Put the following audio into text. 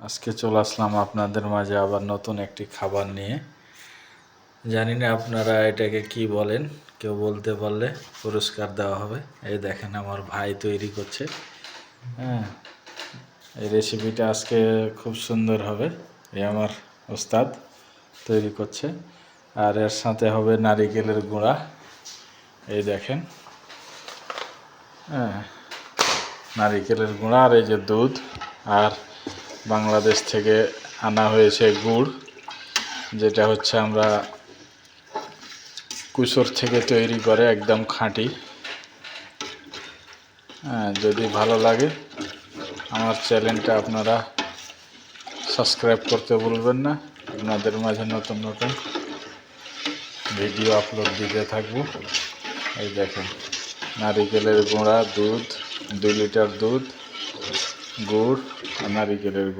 আজকে চলে আসলাম আপনাদের মাঝে আবার নতুন একটি খাবার নিয়ে। জানি না আপনারা এটাকে কি বলেন, কেউ বলতে পারলে পুরস্কার দেওয়া হবে। এই দেখেন আমার ভাই তৈরি করছে। হ্যাঁ, এই রেসিপিটা আজকে খুব সুন্দর হবে। এই আমার ওস্তাদ তৈরি করছে। আর এর সাথে হবে নারিকেলের গুঁড়া। এই দেখেন, হ্যাঁ, নারিকেলের গুঁড়া আর এই যে দুধ, আর বাংলাদেশ থেকে আনা হয়েছে গুড়, যেটা হচ্ছে আমরা কুসর থেকে তৈরি করে, একদম খাঁটি। হ্যাঁ, যদি ভালো লাগে আমার চ্যানেলটা আপনারা সাবস্ক্রাইব করতে ভুলবেন না। আপনাদের মাঝে নতুন নতুন ভিডিও আপলোড দিতে থাকবো। এই দেখেন, নারিকেলের গুঁড়া, দুধ, 2 লিটার দুধ, গুড় আর নারিকেলের গুঁড়া।